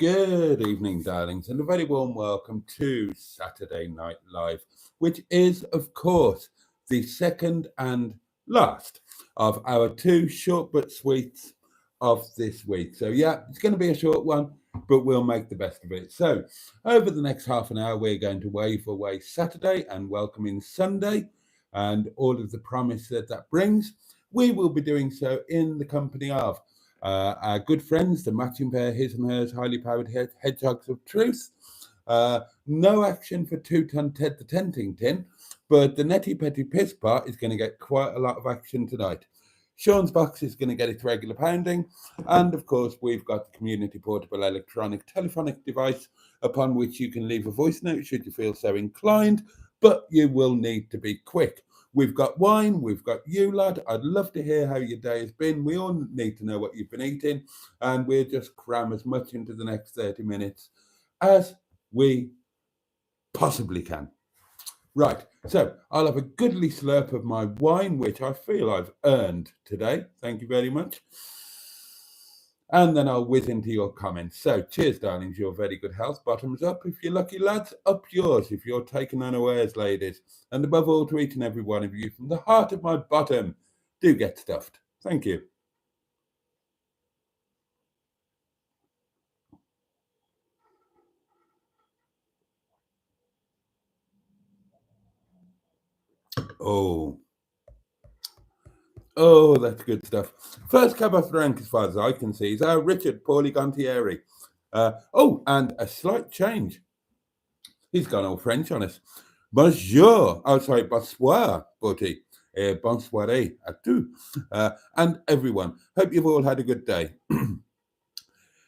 Good evening, darlings, and a very warm welcome to Saturday Night Live, which is, of course, the second and last of our two short but sweets of this week. So, yeah, it's going to be a short one, but we'll make the best of it. So, over the next half an hour, we're going to wave away Saturday and welcome in Sunday and all of the promise that brings. We will be doing so in the company of our good friends, the matching pair, his and hers, highly powered hedgehogs of truth. No action for Two-Ton Ted the Tenting Tin, but the Netty Petty Piss Pot is going to get quite a lot of action tonight. Sean's box is going to get its regular pounding, and of course, we've got the community portable electronic telephonic device upon which you can leave a voice note should you feel so inclined, but you will need to be quick. We've got wine, we've got you, lad. I'd love to hear how your day has been. We all need to know what you've been eating, and we'll just cram as much into the next 30 minutes as we possibly can. Right, so I'll have a goodly slurp of my wine, which I feel I've earned today. Thank you very much. And then I'll whiz into your comments. So cheers, darlings, your very good health. Bottoms up if you're lucky, lads. Up yours if you're taken unawares, ladies. And above all, to each and every one of you, from the heart of my bottom, do get stuffed. Thank you. Oh, that's good stuff. First cab off the rank, as far as I can see, is our Richard Paulie Gontieri. And a slight change. He's gone all French on us. Bonjour. Oh, sorry, bonsoir, Boaty. Bonsoiré à tous. And everyone. Hope you've all had a good day.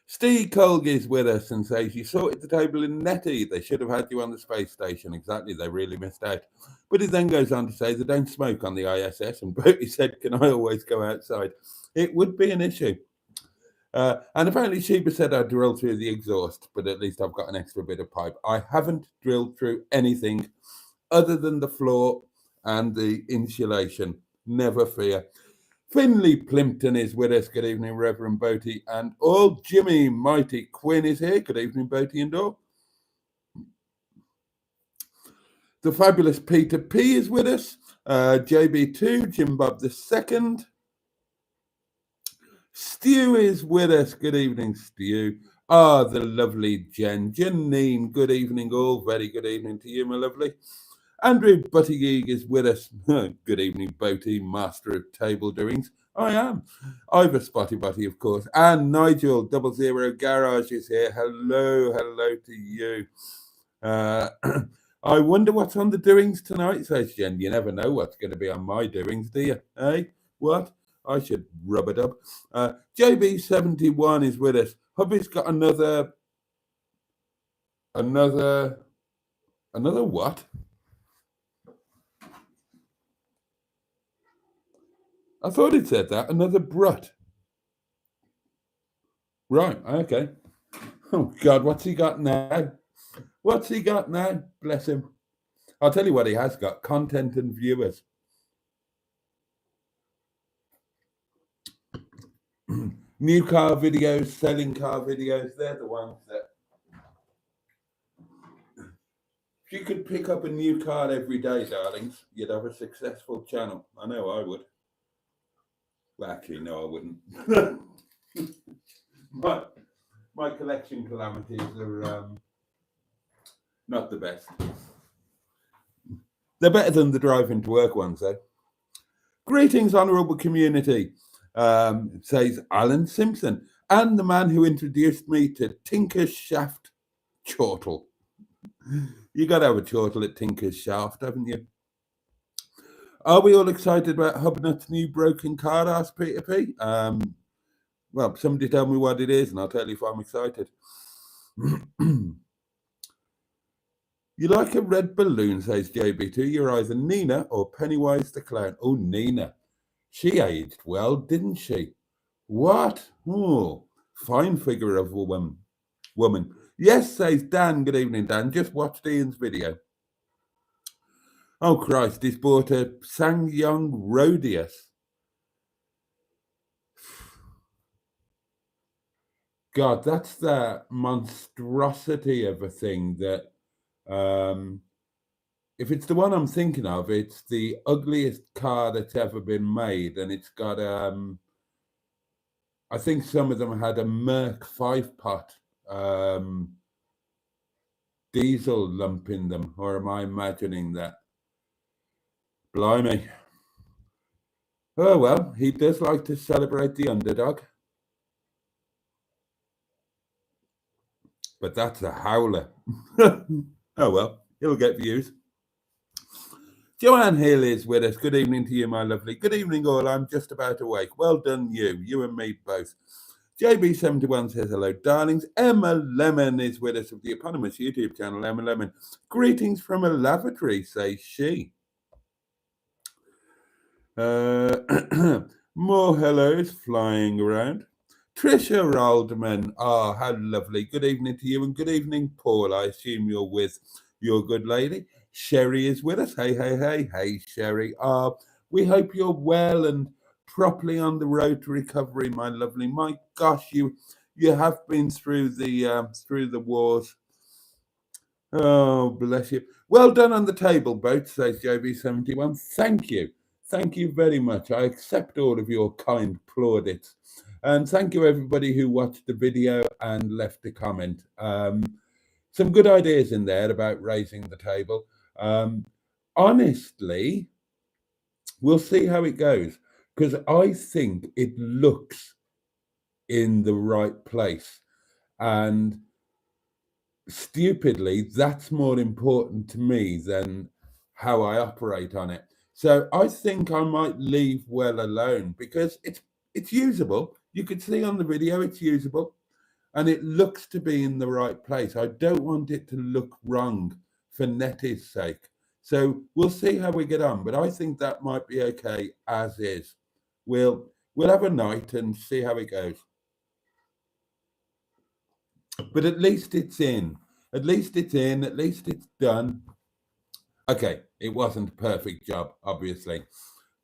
Steve Colg is with us and says, you sorted the table in Netty. They should have had you on the space station. Exactly, they really missed out. But he then goes on to say they don't smoke on the ISS. And Boaty said, can I always go outside? It would be an issue. And apparently Sheba said I drilled through the exhaust, but at least I've got an extra bit of pipe. I haven't drilled through anything other than the floor and the insulation. Never fear. Finley Plimpton is with us. Good evening, Reverend Boaty. And old Jimmy Mighty Quinn is here. Good evening, Boaty and all. The fabulous Peter P is with us. JB2, Jim Bob II. Stu is with us. Good evening, Stu. The lovely Janine. Good evening, all. Very good evening to you, my lovely. Andrew Buttigieg is with us. Good evening, Boaty, master of table doings. I am. Ivor Spotty Butty, of course. And Nigel 00 Garage is here. Hello to you. I wonder what's on the doings tonight, says Jen. You never know what's going to be on my doings, do you? Hey, what? I should rub it up. JB71 is with us. Hubby's got another what? I thought it said that. Another brut. Right, okay. Oh, God, what's he got now? Bless him. I'll tell you what he has got. Content and viewers. New car videos, selling car videos. They're the ones that... If you could pick up a new car every day, darlings, you'd have a successful channel. I know I would. Well, actually, no, I wouldn't. my collection calamities are not the best. They're better than the driving to work ones, though. Greetings, honourable community, says Alan Simpson, and the man who introduced me to Tinker's Shaft Chortle. You got to have a chortle at Tinker's Shaft, haven't you? Are we all excited about Hubnut's new broken car? Asked Peter P. Well, somebody tell me what it is, and I'll tell you if I'm excited. You like a red balloon, says JB2. You're either Nina or Pennywise the Clown. Oh, Nina. She aged well, didn't she? What? Oh, fine figure of a woman. Yes, says Dan. Good evening, Dan. Just watched Ian's video. Oh, Christ, he's bought a SsangYong Rodius. God, that's the monstrosity of a thing that, if it's the one I'm thinking of, it's the ugliest car that's ever been made, and it's got, I think some of them had a Merc 5-pot diesel lump in them, or am I imagining that? Blimey. Oh well, he does like to celebrate the underdog. But that's a howler. Oh well, he'll get views. Joanne Hill is with us. Good evening to you, my lovely. Good evening, all. I'm just about awake. Well done, you and me both. JB71 says hello, darlings. Emma Lemon is with us of the eponymous YouTube channel, Emma Lemon. Greetings from a lavatory, says she. More hellos flying around. Trisha Alderman, how lovely. Good evening to you, and good evening, Paul. I assume you're with your good lady. Sherry is with us. Hey, hey, hey, hey, Sherry. We hope you're well and properly on the road to recovery, my lovely. My gosh, you have been through the wars. Oh, bless you. Well done on the table, boat, says JB71. Thank you. Thank you very much. I accept all of your kind plaudits. And thank you, everybody who watched the video and left a comment. Some good ideas in there about raising the table. Honestly, we'll see how it goes, because I think it looks in the right place. And stupidly, that's more important to me than how I operate on it. So I think I might leave well alone, because it's usable. You could see on the video it's usable, and it looks to be in the right place. I don't want it to look wrong for Nettie's sake. So we'll see how we get on, but I think that might be okay as is. We'll have a night and see how it goes. But at least it's in. At least it's in. At least it's done. Okay, it wasn't a perfect job, obviously,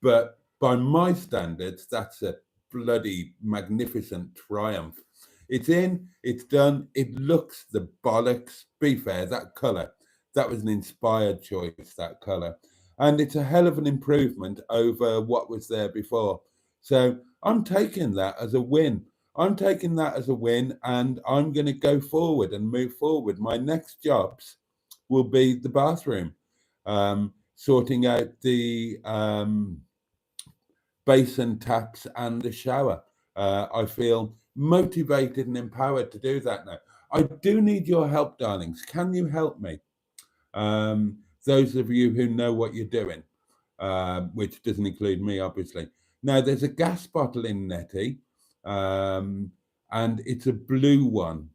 but by my standards, that's a bloody magnificent triumph. It's in, it's done, it looks the bollocks. Be fair, that colour, that was an inspired choice, that colour. And it's a hell of an improvement over what was there before. So I'm taking that as a win. I'm taking that as a win, and I'm going to go forward and move forward. My next jobs will be the bathroom, sorting out the basin taps and the shower. I feel motivated and empowered to do that now. I do need your help, darlings. Can you help me? Those of you who know what you're doing, which doesn't include me, obviously. Now, there's a gas bottle in Nettie, and it's a blue one.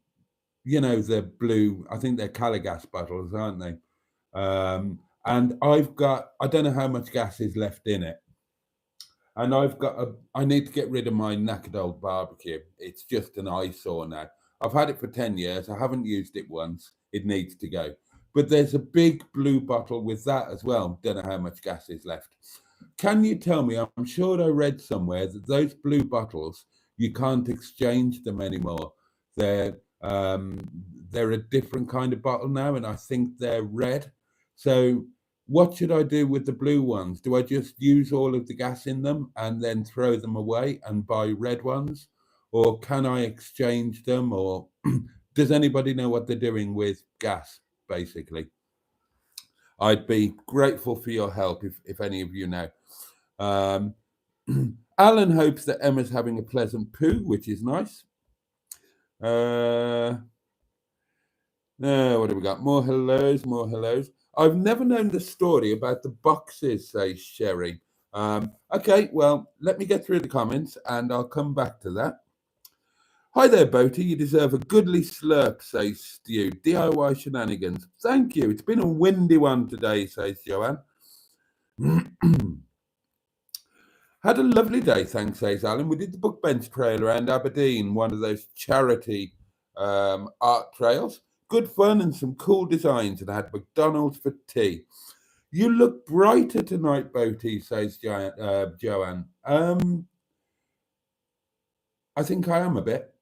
You know, the blue, I think they're colour gas bottles, aren't they? And I don't know how much gas is left in it. And I need to get rid of my knackered old barbecue. It's just an eyesore now. I've had it for 10 years. I haven't used it once. It needs to go. But there's a big blue bottle with that as well. Don't know how much gas is left. Can you tell me, I'm sure I read somewhere that those blue bottles, you can't exchange them anymore. They're a different kind of bottle now, and I think they're red. So what should I do with the blue ones? Do I just use all of the gas in them and then throw them away and buy red ones? Or can I exchange them? Or does anybody know what they're doing with gas, basically? I'd be grateful for your help if any of you know. Alan hopes that Emma's having a pleasant poo, which is nice. What have we got? More hellos, more hellos. I've never known the story about the boxes, says Sherry. Okay, well, let me get through the comments and I'll come back to that. Hi there, Boaty. You deserve a goodly slurp, says Stu. DIY shenanigans. Thank you. It's been a windy one today, says Joanne. Had a lovely day, thanks, says Alan. We did the book bench trail around Aberdeen, one of those charity art trails. Good fun and some cool designs, and I had McDonald's for tea. You look brighter tonight, Boaty, says Joanne. I think I am a bit.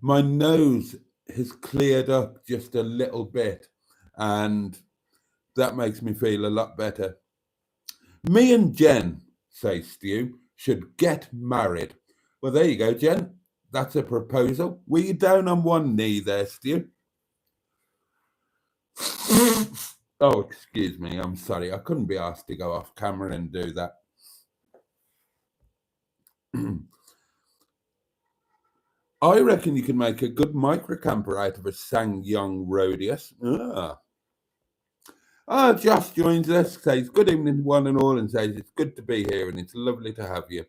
my nose has cleared up just a little bit, and that makes me feel a lot better. Me and Jen, says Stu, should get married. Well, there you go, Jen. That's a proposal. Were you down on one knee there, Stu? Oh, excuse me. I'm sorry. I couldn't be asked to go off camera and do that. I reckon you can make a good microcamper out of a Sang-Yong Rodius. Josh joins us, says, good evening, one and all, and says, it's good to be here and it's lovely to have you.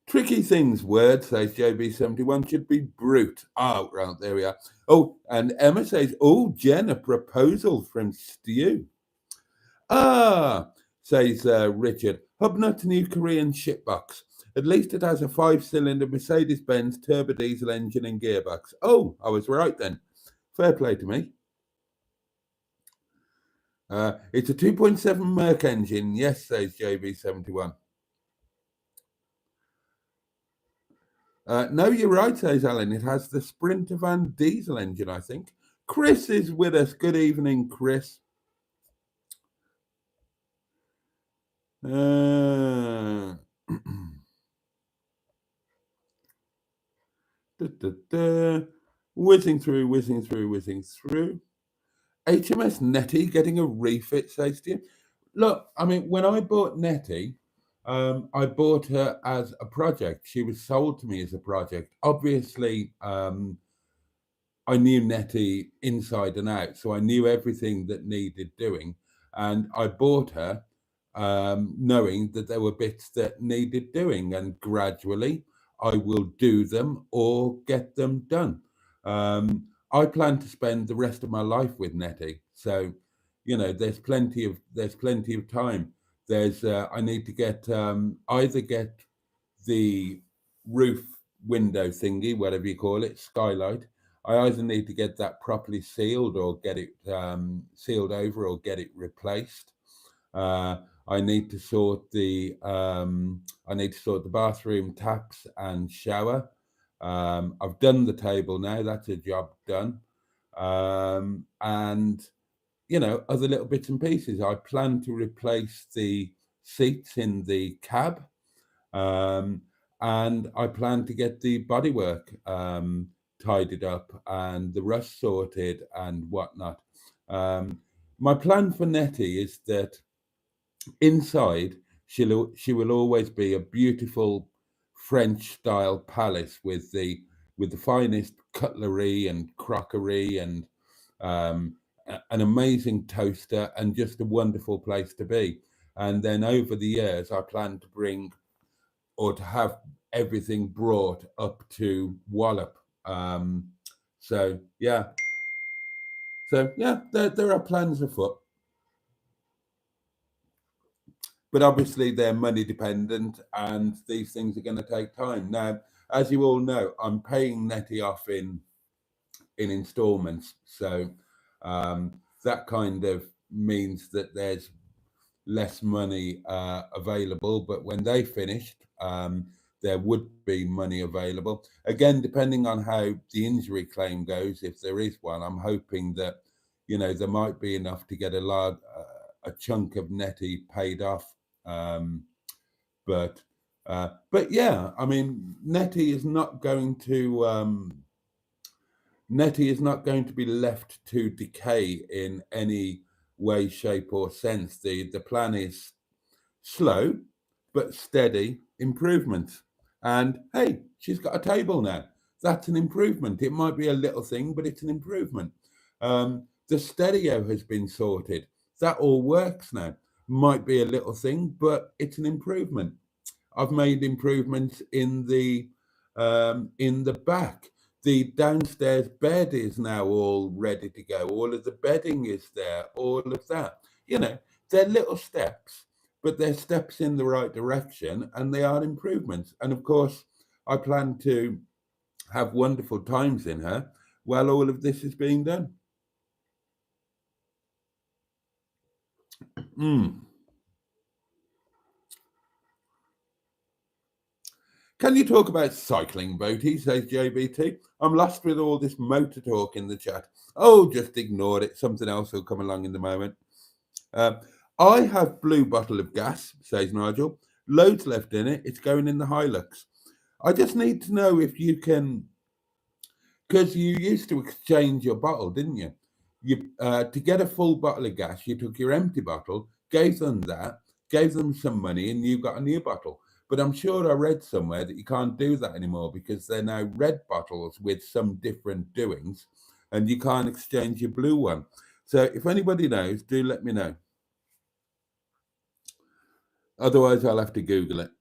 Tricky things word, says JB71, should be brute. Oh, right, there we are. Oh, and Emma says, oh, Jen, a proposal from Stu. Says Richard, Hubnut new Korean shipbox. At least it has a 5-cylinder Mercedes-Benz turbo diesel engine and gearbox. Oh, I was right then. Fair play to me. It's a 2.7 Merc engine. Yes, says JB71. No, you're right, says Alan. It has the Sprinter van diesel engine, I think. Chris is with us. Good evening, Chris. Whizzing through. HMS Nettie getting a refit, says to you. Look, I mean, when I bought Nettie, I bought her as a project. She was sold to me as a project. Obviously, I knew Nettie inside and out, so I knew everything that needed doing. And I bought her knowing that there were bits that needed doing, and gradually I will do them or get them done. I plan to spend the rest of my life with Nettie, so there's plenty of time. There's I need to get either get the roof window thingy, whatever you call it, skylight. I either need to get that properly sealed or get it sealed over or get it replaced. I need to sort the bathroom taps and shower. I've done the table now. That's a job done. And other little bits and pieces. I plan to replace the seats in the cab. And I plan to get the bodywork tidied up and the rust sorted and whatnot. My plan for Nettie is that inside she will always be a beautiful French style palace with the finest cutlery and crockery and an amazing toaster and just a wonderful place to be. And then over the years, I plan to bring or to have everything brought up to Wallop. So yeah, there are plans afoot, but obviously they're money dependent, and these things are going to take time. Now, as you all know, I'm paying Nettie off in instalments, so that kind of means that there's less money available, but when they finished, there would be money available. Again, depending on how the injury claim goes, if there is one, I'm hoping that there might be enough to get a chunk of Nettie paid off. But yeah, I mean, Nettie is not going to be left to decay in any way, shape, or sense. The plan is slow but steady improvements. And hey, she's got a table now. That's an improvement. It might be a little thing, but it's an improvement. The stereo has been sorted. That all works now. Might be a little thing, but it's an improvement. I've made improvements in the back. The downstairs bed is now all ready to go. All of the bedding is there. All of that. They're little steps, but they're steps in the right direction, and they are improvements. And of course, I plan to have wonderful times in her while all of this is being done. Can you talk about cycling, Boaty, says JBT. I'm lost with all this motor talk in the chat. Oh, just ignore it. Something else will come along in the moment. I have blue bottle of gas, says Nigel. Loads left in it. It's going in the Hilux. I just need to know if you can, because you used to exchange your bottle, didn't you? You to get a full bottle of gas, you took your empty bottle, gave them that, gave them some money, and you got a new bottle. But I'm sure I read somewhere that you can't do that anymore because they're now red bottles with some different doings, and you can't exchange your blue one. So if anybody knows, do let me know. Otherwise, I'll have to Google it.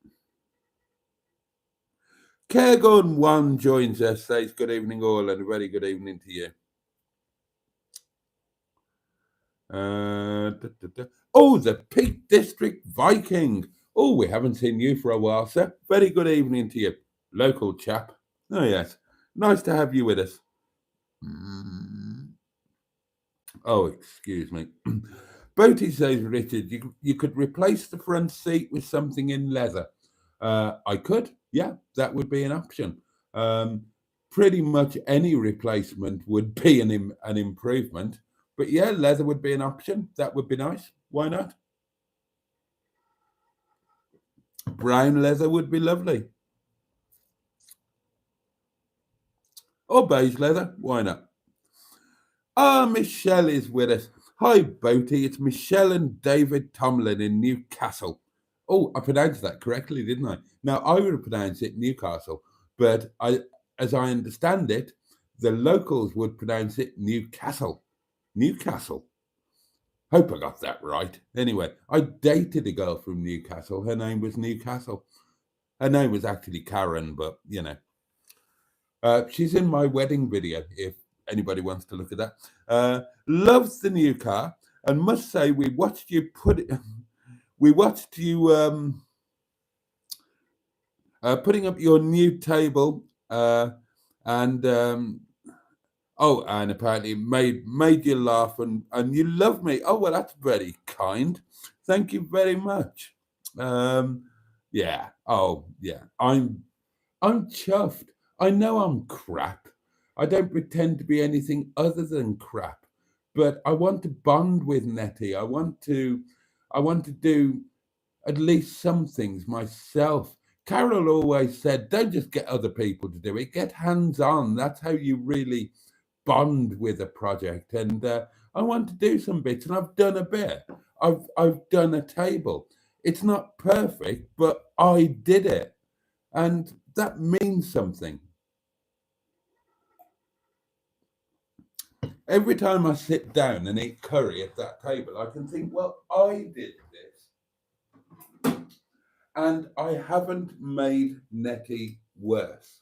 Caregon1 joins us, says good evening all, and a very good evening to you. Oh, the Peak District Viking. Oh, we haven't seen you for a while, sir. Very good evening to you, local chap. Oh, yes. Nice to have you with us. Oh, excuse me. Boaty says, Richard, you could replace the front seat with something in leather. I could, yeah, that would be an option. Pretty much any replacement would be an improvement. But yeah, leather would be an option. That would be nice. Why not? Brown leather would be lovely. Or beige leather. Why not? Ah, Michelle is with us. Hi, Boaty. It's Michelle and David Tomlin in Newcastle. Oh, I pronounced that correctly, didn't I? Now, I would pronounce it Newcastle, but as I understand it, the locals would pronounce it Newcastle. Newcastle. Hope I got that right. Anyway, I dated a girl from Newcastle. Her name was Newcastle. Her name was actually Karen, but you know. She's in my wedding video, if anybody wants to look at that. Loves the new car, and must say we watched you putting up your new table, and and apparently made you laugh, and you love me. Oh well, that's very kind. Thank you very much. Yeah. Oh yeah. I'm chuffed. I know I'm crap. I don't pretend to be anything other than crap. But I want to bond with Nettie. I want to do at least some things myself. Carol always said, don't just get other people to do it, get hands on. That's how you really bond with a project. And I want to do some bits, and I've done a bit. I've done a table. It's not perfect, but I did it. And that means something. Every time I sit down and eat curry at that table, I can think, well, I did this. And I haven't made Nettie worse.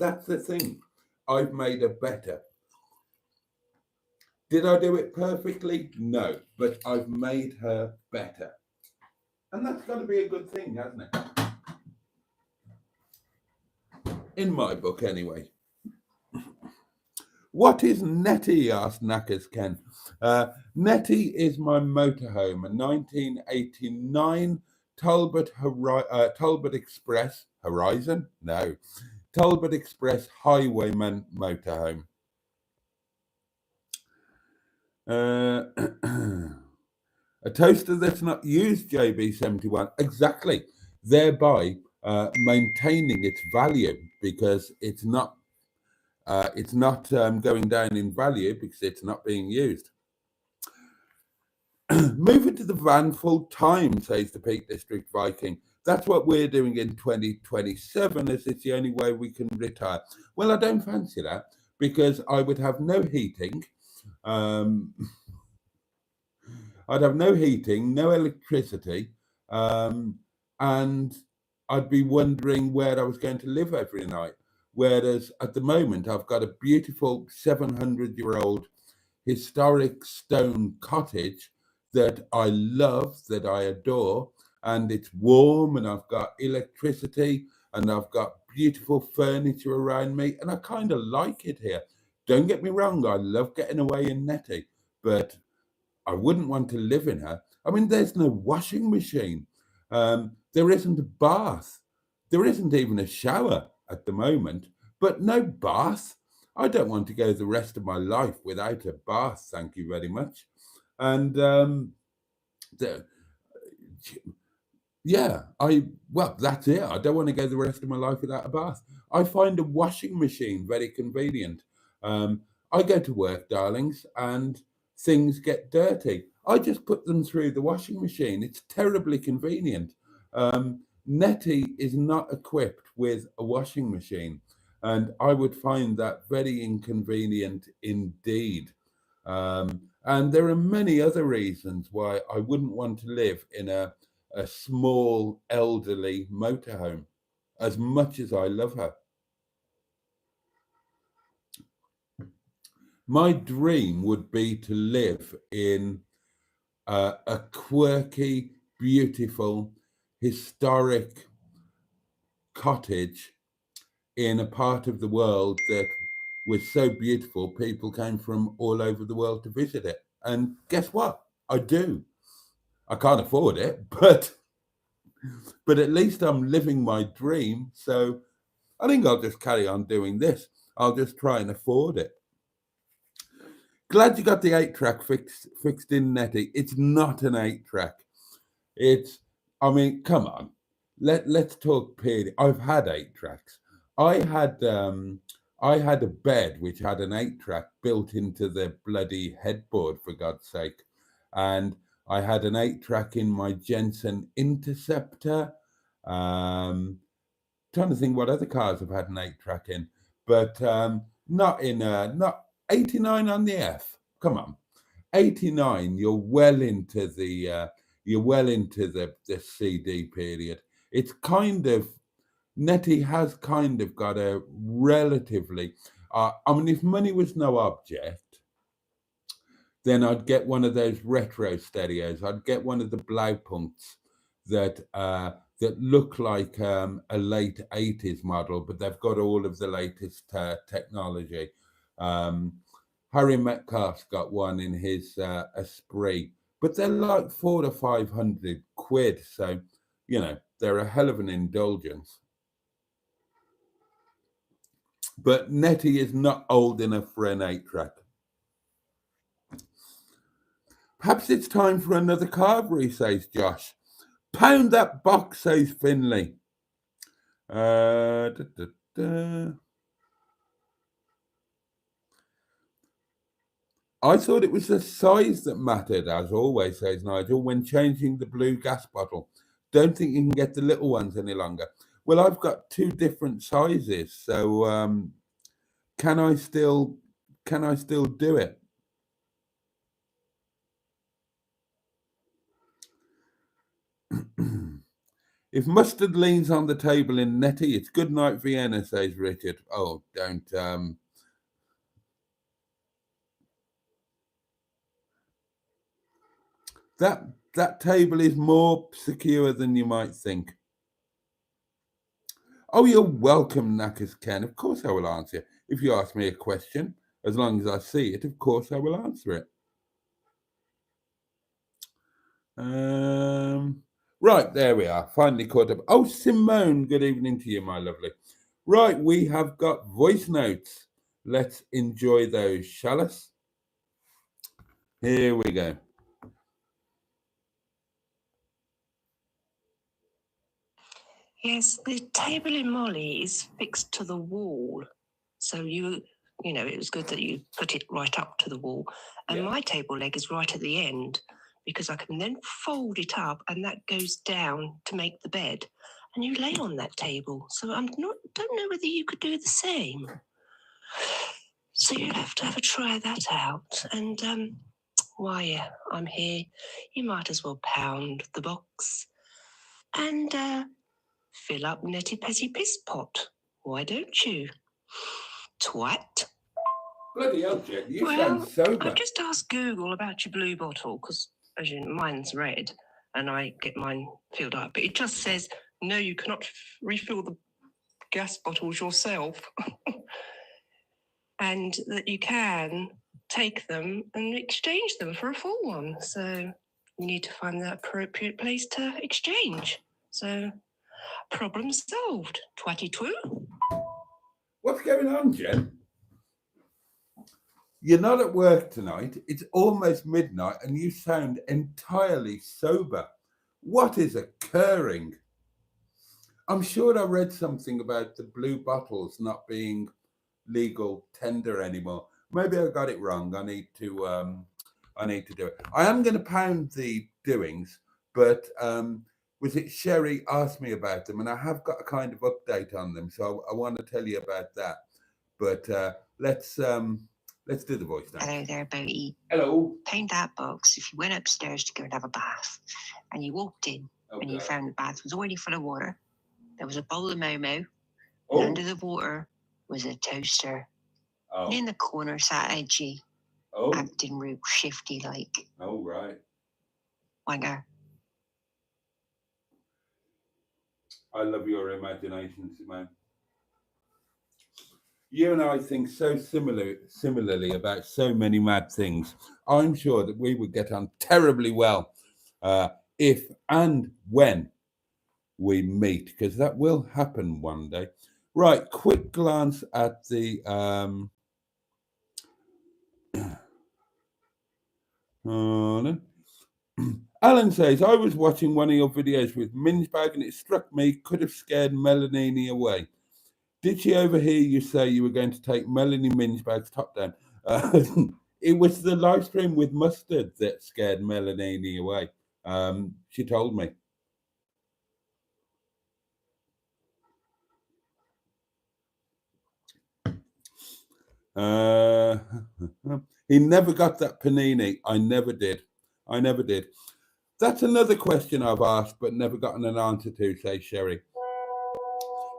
That's the thing. I've made her better. Did I do it perfectly? No, but I've made her better. And that's got to be a good thing, hasn't it? In my book, anyway. What is Nettie? Asked Knackers Ken. Nettie is my motorhome, a 1989 Talbot Express Horizon? No. Talbot Express Highwayman motorhome. A toaster that's not used, JB71. Exactly. Thereby maintaining its value because it's not going down in value because it's not being used. Moving to the van full time, says the Peak District Viking. That's what we're doing in 2027, as it's the only way we can retire. Well, I don't fancy that because I would have no heating. I'd have no heating, no electricity, and I'd be wondering where I was going to live every night. Whereas at the moment, I've got a beautiful 700-year-old historic stone cottage that I love, that I adore, and it's warm, and I've got electricity, and I've got beautiful furniture around me, and I kind of like it here. Don't get me wrong, I love getting away in Nettie, but I wouldn't want to live in her. I mean, there's no washing machine. There isn't a bath. There isn't even a shower at the moment, but no bath. I don't want to go the rest of my life without a bath, thank you very much. And the, yeah, well, that's it. I don't want to go the rest of my life without a bath. I find a washing machine very convenient. I go to work, darlings, and things get dirty. I just put them through the washing machine. It's terribly convenient. Nettie is not equipped with a washing machine, and I would find that very inconvenient indeed. And there are many other reasons why I wouldn't want to live in a small elderly motorhome, as much as I love her. My dream would be to live in a quirky, beautiful, historic cottage in a part of the world that was so beautiful, people came from all over the world to visit it. And guess what? I do. I can't afford it, but at least I'm living my dream. So I think I'll just carry on doing this. I'll just try and afford it. Glad you got the 8-track fixed in, Nettie. It's not an 8-track. It's, I mean, come on. Let's talk period. I've had 8-tracks. I had a bed which had an 8-track built into the bloody headboard, for God's sake. And I had an 8-track in my Jensen Interceptor. Trying to think what other cars have had an 8-track in, but not 89 on the F. Come on, 89. You're well into the CD period. It's kind of Nettie has kind of got a relatively. I mean, if money was no object, then I'd get one of those retro stereos. I'd get one of the Blaupunkts that look like a late 80s model, but they've got all of the latest technology. Harry Metcalf's got one in his Esprit, but they're like 400 to 500 quid. So, they're a hell of an indulgence. But Nettie is not old enough for an 8-track. Perhaps it's time for another carvery, says Josh. Pound that box, says Finley. I thought it was the size that mattered, as always, says Nigel, when changing the blue gas bottle. Don't think you can get the little ones any longer. Well, I've got 2 different sizes, so can I still do it? If mustard leans on the table in Nettie, it's good night Vienna, says Richard. Oh, don't. That table is more secure than you might think. Oh, you're welcome, Knackers Ken. Of course I will answer. If you ask me a question, as long as I see it, of course I will answer it. Right, there we are. Finally caught up. Oh, Simone, good evening to you, my lovely. Right, we have got voice notes. Let's enjoy those, shall us? Here we go. Yes, the table in Molly is fixed to the wall. So it was good that you put it right up to the wall. And my table leg is right at the end because I can then fold it up and that goes down to make the bed. And you lay on that table. So don't know whether you could do the same. So you'll have to have a try that out. And I'm here. You might as well pound the box and fill up Nettie Petty Piss Pot. Why don't you? Twat. Bloody hell, Jen, you sound sober. I've just asked Google about your blue bottle because, as you know, mine's red and I get mine filled up. But it just says, no, you cannot refill the gas bottles yourself. And that you can take them and exchange them for a full one. So you need to find the appropriate place to exchange. So Problem solved. 22. What's going on, Jen? You're not at work tonight. It's almost midnight and you sound entirely sober. What is occurring? I'm sure I read something about the blue bottles not being legal tender anymore. Maybe I got it wrong. I need to do it. I am going to pound the doings, but was it Sherry asked me about them, and I have got a kind of update on them, so I want to tell you about that. But let's do the voice now. Hello there, Boaty. Hello. Found that box. If you went upstairs to go and have a bath, and you walked in, and you found the bath was already full of water, there was a bowl of Momo, and under the water was a toaster. And in the corner sat Edgy, acting real shifty like. Oh, right. Wonder. I love your imagination, Simone. You and I think so similarly about so many mad things. I'm sure that we would get on terribly well if and when we meet, because that will happen one day. Right, quick glance at the Alan says, I was watching one of your videos with Minge Bag and it struck me could have scared Melanini away. Did she overhear you say you were going to take Melanie Minge Bag's top down? It was the live stream with Mustard that scared Melanini away. She told me. He never got that panini. I never did. That's another question I've asked but never gotten an answer to, says Sherry.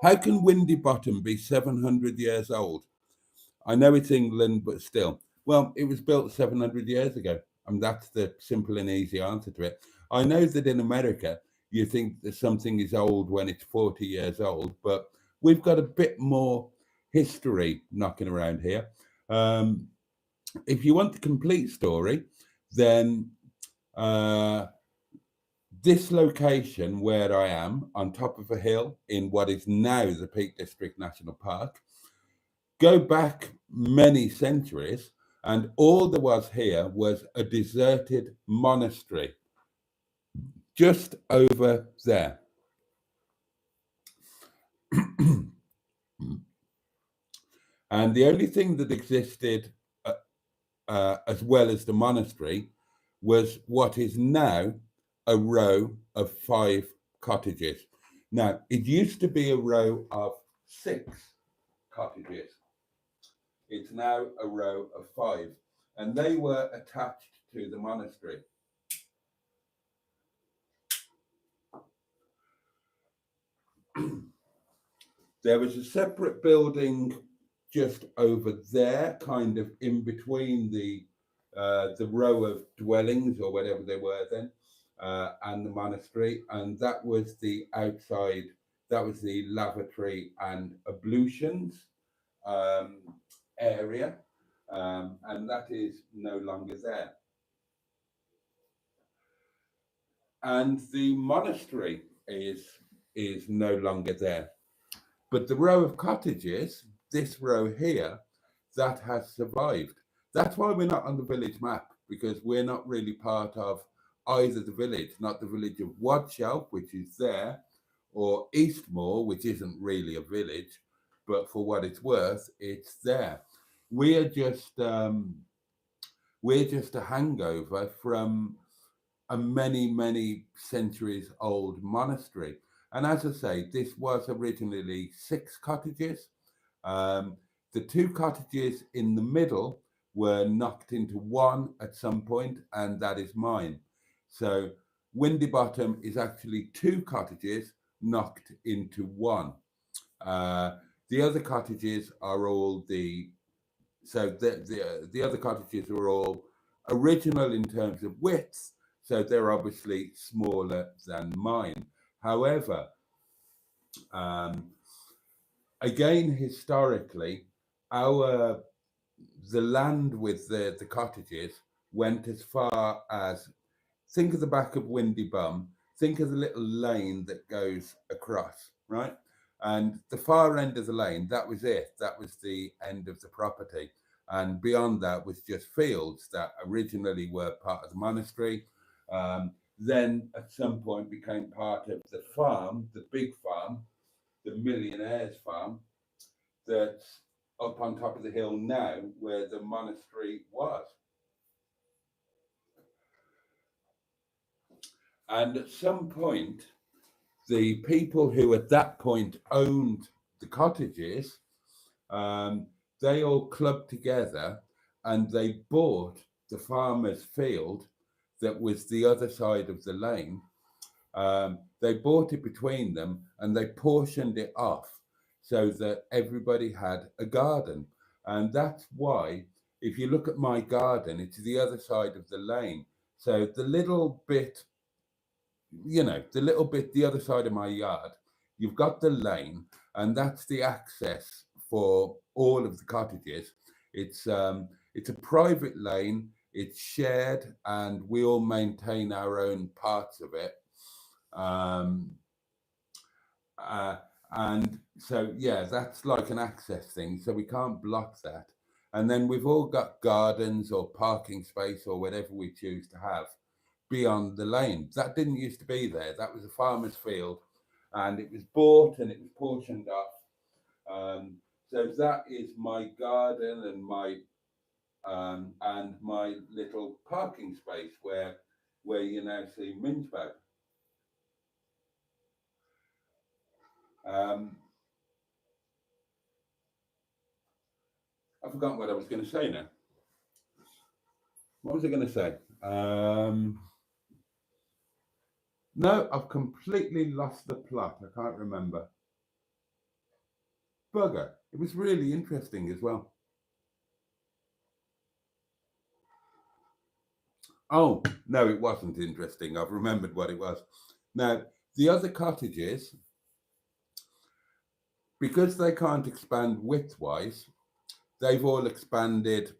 How can Windy Bottom be 700 years old? I know it's England, but still. Well, it was built 700 years ago, and that's the simple and easy answer to it. I know that in America, you think that something is old when it's 40 years old, but we've got a bit more history knocking around here. If you want the complete story, then this location where I am on top of a hill in what is now the Peak District National Park, go back many centuries, and all there was here was a deserted monastery just over there. And the only thing that existed as well as the monastery was what is now a row of 5 cottages. Now, it used to be a row of 6 cottages. It's now a row of 5, and they were attached to the monastery. There was a separate building just over there, kind of in between the row of dwellings or whatever they were then, and the monastery, and that was the outside. That was the lavatory and ablutions area, and that is no longer there. And the monastery is no longer there. But the row of cottages, this row here, that has survived. That's why we're not on the village map, because we're not really part of either the village, not the village of Wadshelf, which is there, or Eastmoor, which isn't really a village, but for what it's worth, it's there. We're just a hangover from a many centuries old monastery. And as I say, this was originally 6 cottages. The 2 cottages in the middle were knocked into 1 at some point, and that is mine. So Windy Bottom is actually 2 cottages knocked into 1. The other cottages are all the other cottages are all original in terms of width, so they're obviously smaller than mine. However, again, historically, the land with the cottages went as far as, think of the back of Windy Bum, think of the little lane that goes across, right? And the far end of the lane, that was it. That was the end of the property. And beyond that was just fields that originally were part of the monastery. Then at some point became part of the farm, the big farm, the millionaire's farm, that's up on top of the hill now where the monastery was. And at some point, the people who at that point owned the cottages, they all clubbed together and they bought the farmer's field that was the other side of the lane. They bought it between them and they portioned it off so that everybody had a garden. And that's why, if you look at my garden, it's the other side of the lane. So the little bit, the other side of my yard, you've got the lane, and that's the access for all of the cottages. It's a private lane, it's shared, and we all maintain our own parts of it. And so, yeah, that's like an access thing. So we can't block that. And then we've all got gardens or parking space or whatever we choose to have beyond the lane. That didn't used to be there. That was a farmer's field, and it was bought and it was portioned off. So that is my garden and my little parking space where you now see Minchbag. I've forgotten what I was going to say now. What was I going to say? No, I've completely lost the plot. I can't remember. Bugger. It was really interesting as well. Oh, no, it wasn't interesting. I've remembered what it was. Now, the other cottages, because they can't expand width-wise, they've all expanded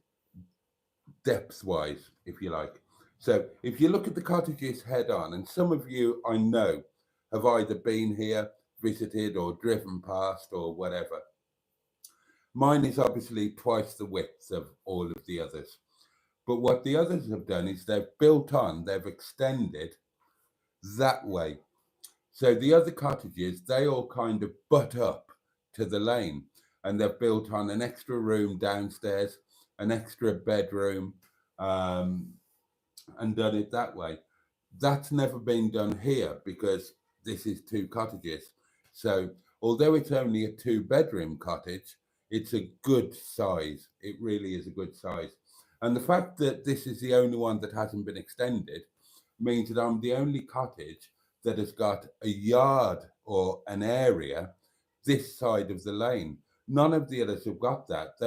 depth-wise, if you like. So if you look at the cottages head on, and some of you I know have either been here, visited, or driven past, or whatever. Mine is obviously twice the width of all of the others. But what the others have done is they've built on, they've extended that way. So the other cottages, they all kind of butt up to the lane, and they've built on an extra room downstairs, an extra bedroom, and done it that way. That's never been done here because this is two cottages. So although it's only a 2-bedroom cottage, it's a good size. It really is a good size. And the fact that this is the only one that hasn't been extended means that I'm the only cottage that has got a yard or an area this side of the lane. None of the others have got that.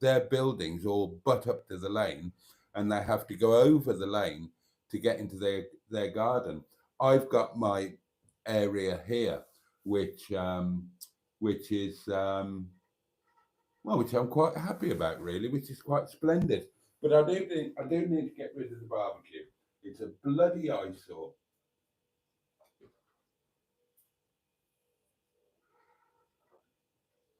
Their buildings all butt up to the lane, and they have to go over the lane to get into their garden. I've got my area here, which is which I'm quite happy about, really, which is quite splendid. But I do need to get rid of the barbecue. It's a bloody eyesore.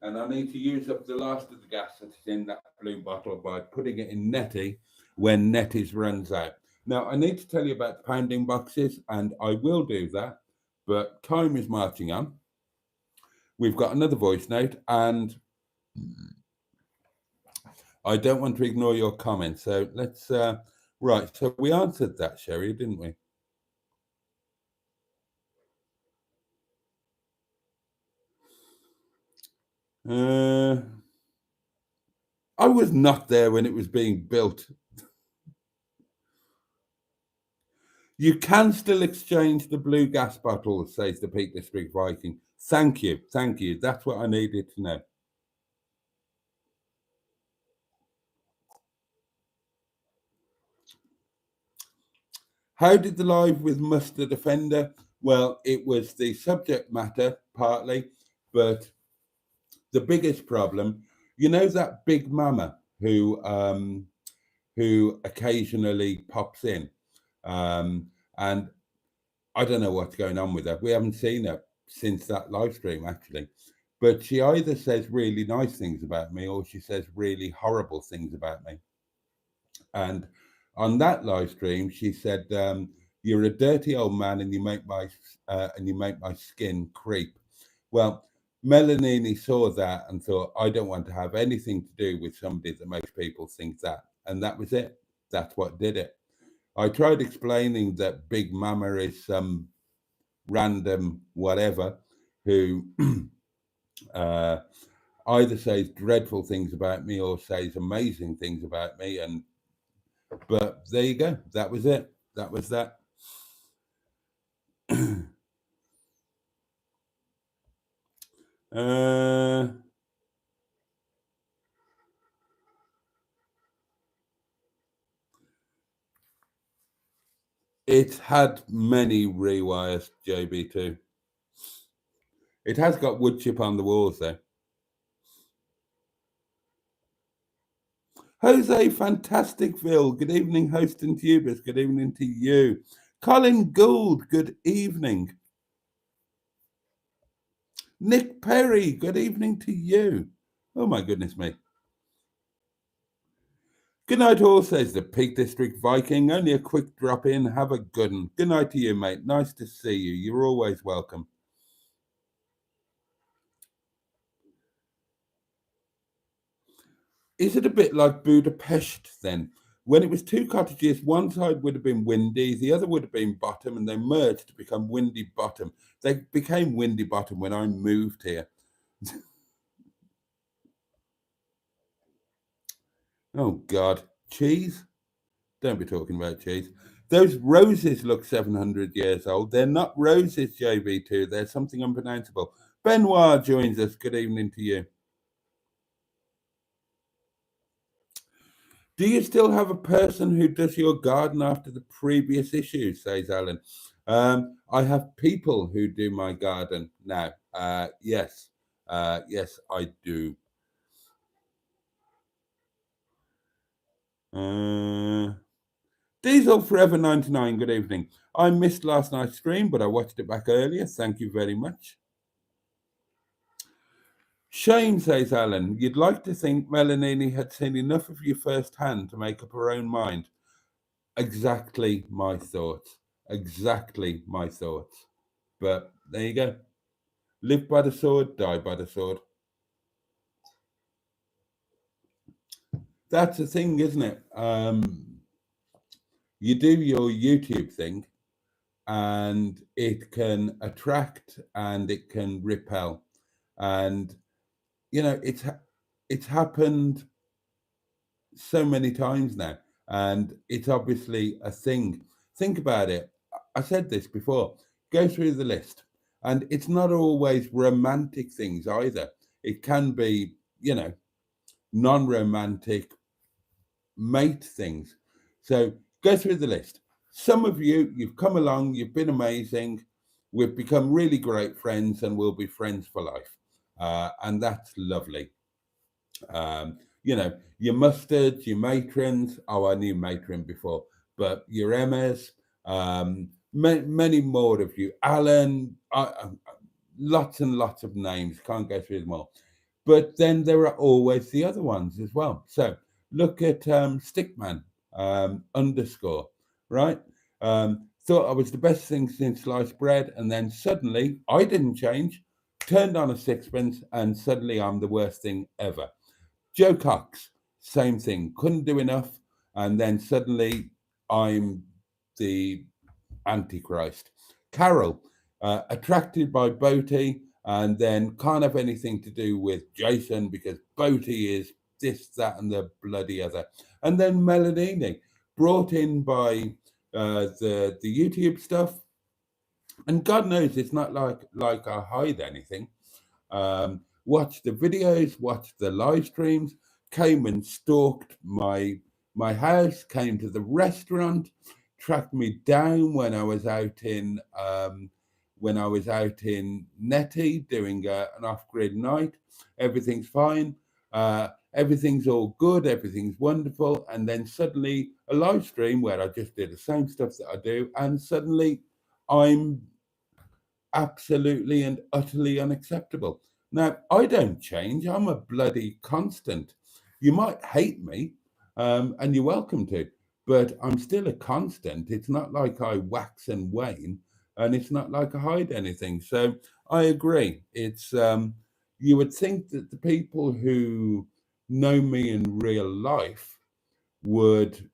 And I need to use up the last of the gas that is in that blue bottle by putting it in Netty when Netty's runs out. Now, I need to tell you about the pounding boxes, and I will do that, but time is marching on. We've got another voice note, and I don't want to ignore your comments. So let's, right, so we answered that, Sherry, didn't we? I was not there when it was being built. You can still exchange the blue gas bottles, says the Peak District Viking. Thank you. That's what I needed to know. How did the live with Mustard offender? Well, it was the subject matter partly, but the biggest problem, you know, that big mama who occasionally pops in, and I don't know what's going on with her. We haven't seen her since that live stream, actually. But she either says really nice things about me or she says really horrible things about me. And on that live stream, she said, "You're a dirty old man, and you make my skin creep." Well, Melanini saw that and thought, "I don't want to have anything to do with somebody that makes people think that," and that was it. That's what did it. I tried explaining that Big Mama is some random whatever who either says dreadful things about me or says amazing things about me, but there you go. That was it. That was that. It's had many rewires, JB2. It has got wood chip on the walls, though. Jose Fantasticville, good evening, host and tubers. Good evening to you. Colin Gould, good evening. Nick Perry, good evening to you. Oh my goodness me. Good night all, says the Peak District Viking. Only a quick drop in. Have a good one. Good night to you, mate. Nice to see you. You're always welcome. Is it a bit like Budapest then? When it was two cottages, one side would have been Windy, the other would have been Bottom, and they merged to become Windy Bottom. They became Windy Bottom when I moved here. Oh, God. Cheese? Don't be talking about cheese. Those roses look 700 years old. They're not roses, JB2. They're something unpronounceable. Benoit joins us. Good evening to you. Do you still have a person who does your garden after the previous issue, says Alan? I have people who do my garden now. Yes. Yes, I do. Diesel Forever 99, good evening. I missed last night's stream, but I watched it back earlier. Thank you very much. Shame, says Alan. You'd like to think Melanini had seen enough of you firsthand to make up her own mind. Exactly my thoughts. Exactly my thoughts. But there you go. Live by the sword, die by the sword. That's the thing, isn't it? You do your YouTube thing, and it can attract and it can repel. And, you know, it's happened so many times now. And it's obviously a thing. Think about it. I said this before. Go through the list. And it's not always romantic things either. It can be, you know, non-romantic mate things. So go through the list. Some of you, you've come along, you've been amazing. We've become really great friends and we'll be friends for life. And that's lovely. You know, your mustards, your matrons. Oh, I knew matron before, but your Emmas, many more of you. Alan, lots and lots of names. Can't go through them all. But then there are always the other ones as well. So look at Stickman underscore, right? Thought I was the best thing since sliced bread, and then suddenly I didn't change. Turned on a sixpence, and suddenly I'm the worst thing ever. Joe Cox, same thing. Couldn't do enough, and then suddenly I'm the Antichrist. Carol, attracted by Boaty, and then can't have anything to do with Jason because Boaty is this, that, and the bloody other. And then Melanini, brought in by the YouTube stuff. And God knows it's not like I hide anything. Watched the videos, watched the live streams, came and stalked my house, came to the restaurant, tracked me down when I was out in Netty doing an off-grid night. Everything's fine. Everything's all good. Everything's wonderful. And then suddenly a live stream where I just did the same stuff that I do, and suddenly I'm absolutely and utterly unacceptable. Now, I don't change. I'm a bloody constant. You might hate me, and you're welcome to, but I'm still a constant. It's not like I wax and wane, and it's not like I hide anything. So I agree. It's you would think that the people who know me in real life would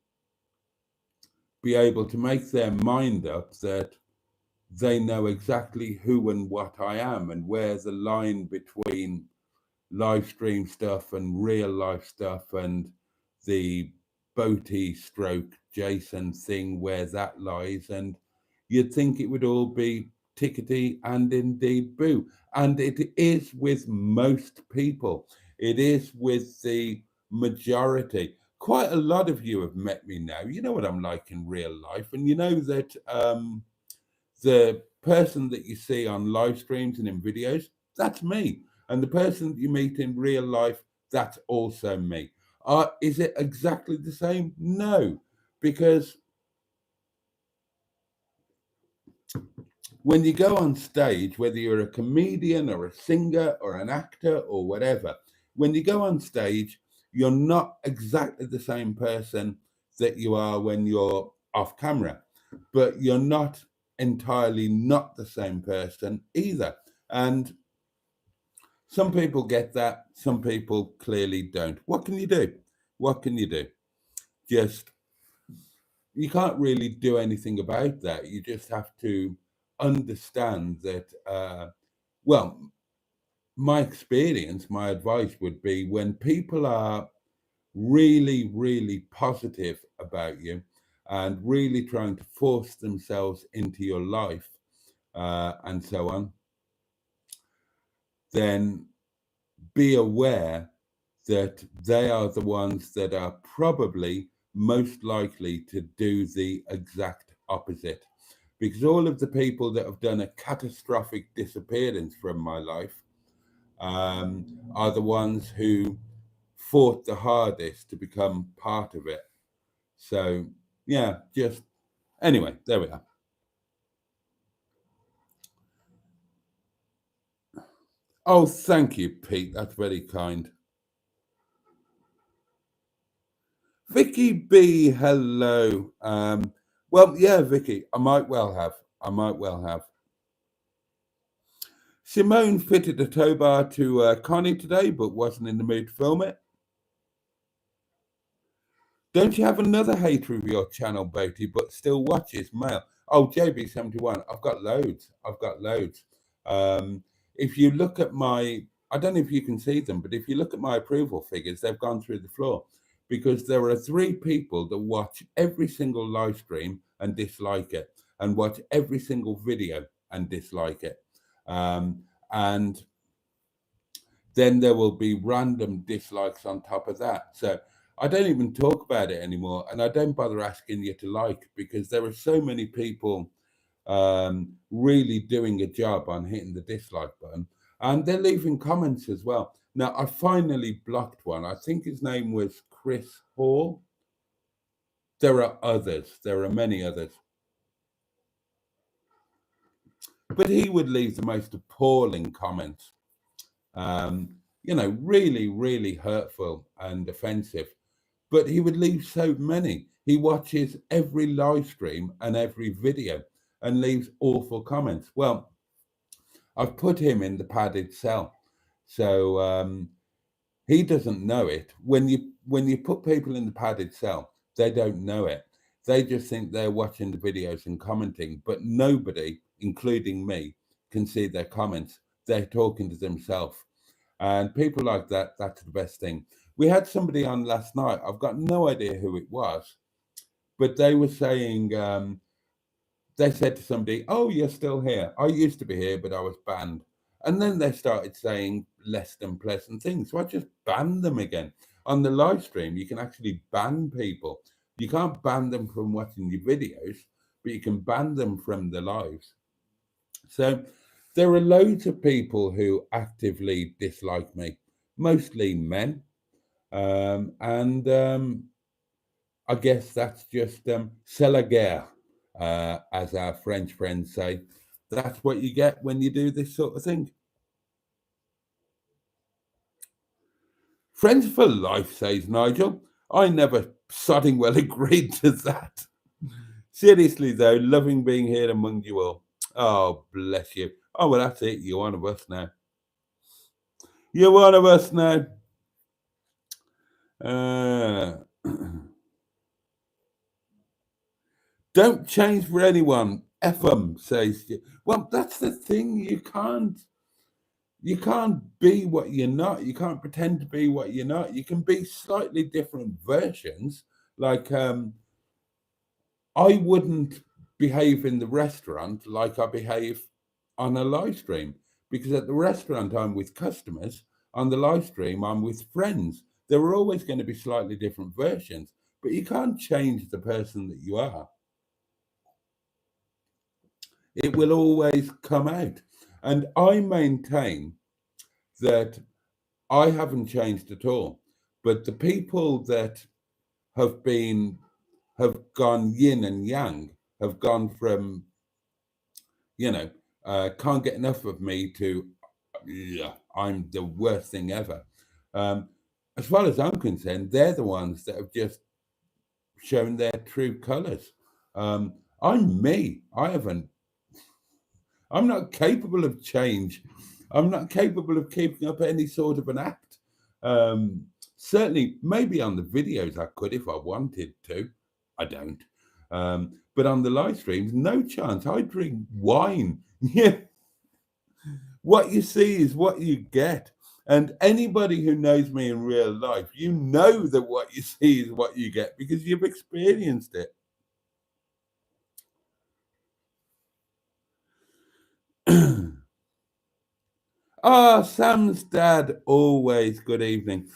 be able to make their mind up that they know exactly who and what I am and where the line between live stream stuff and real life stuff and the Boaty stroke Jason thing, where that lies. And you'd think it would all be tickety and indeed boo. And it is with most people, it is with the majority. Quite a lot of you have met me now. You know what I'm like in real life. And you know that the person that you see on live streams and in videos, that's me. And the person that you meet in real life, that's also me. Is it exactly the same? No, because when you go on stage, whether you're a comedian or a singer or an actor or whatever, when you go on stage, you're not exactly the same person that you are when you're off camera, but you're not entirely not the same person either. And some people get that, some people clearly don't. What can you do? What can you do? Just, you can't really do anything about that. You just have to understand that, well, my experience, my advice would be when people are really, really positive about you and really trying to force themselves into your life and so on, then be aware that they are the ones that are probably most likely to do the exact opposite. Because all of the people that have done a catastrophic disappearance from my life are the ones who fought the hardest to become part of it. So, yeah, just anyway, there we are. Oh, thank you, Pete. That's very kind. Vicky B, hello. Well, yeah, Vicky, I might well have. I might well have. Simone fitted a tow bar to Connie today, but wasn't in the mood to film it. Don't you have another hater of your channel, Boaty, but still watches mail? Oh, JB71, I've got loads. I've got loads. If you look at my, I don't know if you can see them, but if you look at my approval figures, they've gone through the floor because there are 3 people that watch every single live stream and dislike it, and watch every single video and dislike it. And then there will be random dislikes on top of that. So I don't even talk about it anymore, and I don't bother asking you to like, because there are so many people really doing a job on hitting the dislike button, and they're leaving comments as well. Now I finally blocked one. I think his name was Chris Hall. There are others. There are many others. But he would leave the most appalling comments. Really, really hurtful and offensive. But he would leave so many. He watches every live stream and every video and leaves awful comments. Well, I've put him in the padded cell, so he doesn't know it. When you put people in the padded cell, they don't know it. They just think they're watching the videos and commenting, but nobody, including me, can see their comments. They're talking to themselves. And people like that, that's the best thing. We had somebody on last night. I've got no idea who it was, but they were saying, they said to somebody, "Oh, you're still here. I used to be here, but I was banned." And then they started saying less than pleasant things. So I just banned them again. On the live stream, you can actually ban people. You can't ban them from watching your videos, but you can ban them from the lives. So there are loads of people who actively dislike me, mostly men. And I guess that's just c'est la guerre. as our French friends say. That's what you get when you do this sort of thing. Friends for life, says Nigel. I never sodding well agreed to that. Seriously, though, loving being here among you all. Oh, bless you. Oh, well, that's it. You're one of us now. You're one of us now. Don't change for anyone. F 'em, says you. Well, that's the thing. You can't be what you're not. You can't pretend to be what you're not. You can be slightly different versions. Like I wouldn't behave in the restaurant like I behave on a live stream, because at the restaurant I'm with customers, on the live stream I'm with friends. There are always going to be slightly different versions, but you can't change the person that you are. It will always come out. And I maintain that I haven't changed at all. But the people that have gone yin and yang, have gone from, can't get enough of me to, yeah, I'm the worst thing ever. As far as I'm concerned, they're the ones that have just shown their true colours. I'm me. I'm not capable of change. I'm not capable of keeping up any sort of an act. Certainly, maybe on the videos I could if I wanted to. I don't. But on the live streams, no chance. I drink wine. Yeah. What you see is what you get. And anybody who knows me in real life, you know that what you see is what you get because you've experienced it. Sam's dad, always good evening.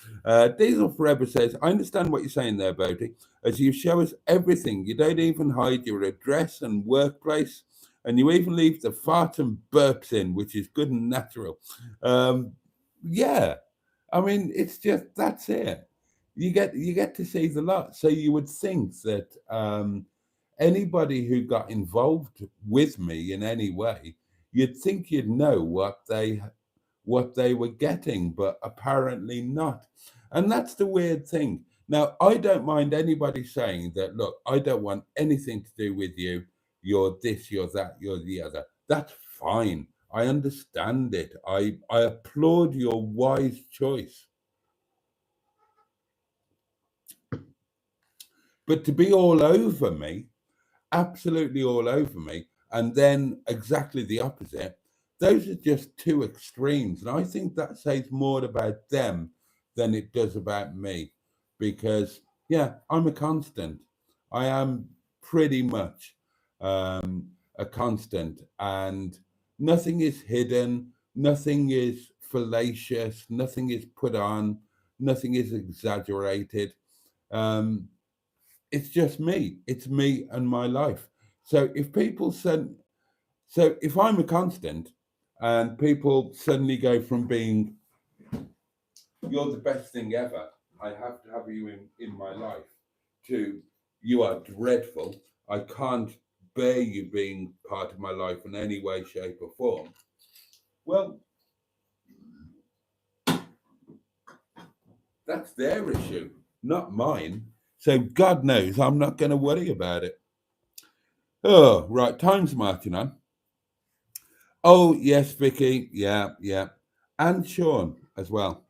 Diesel Forever says, I understand what you're saying there, Boaty, as you show us everything. You don't even hide your address and workplace, and you even leave the fart and burps in, which is good and natural. Yeah, I mean, it's just, that's it. You get to see the lot. So you would think that anybody who got involved with me in any way, you'd think you'd know what they were getting, but apparently not. And that's the weird thing. Now, I don't mind anybody saying that, look, I don't want anything to do with you. You're this, you're that, you're the other. That's fine. I understand it. I applaud your wise choice. But to be all over me, absolutely all over me, and then exactly the opposite, those are just two extremes. And I think that says more about them than it does about me. Because, yeah, I'm a constant. I am pretty much a constant. And nothing is hidden, nothing is fallacious, nothing is put on, nothing is exaggerated. Um, it's just me. It's me and my life. So if I'm a constant and people suddenly go from being you're the best thing ever, I have to have you in my life, to you are dreadful, I can't bear you being part of my life in any way, shape, or form. Well, that's their issue, not mine. So God knows I'm not going to worry about it. Oh, right, time's marching on. Oh, yes, Vicky. Yeah, yeah. And Sean as well.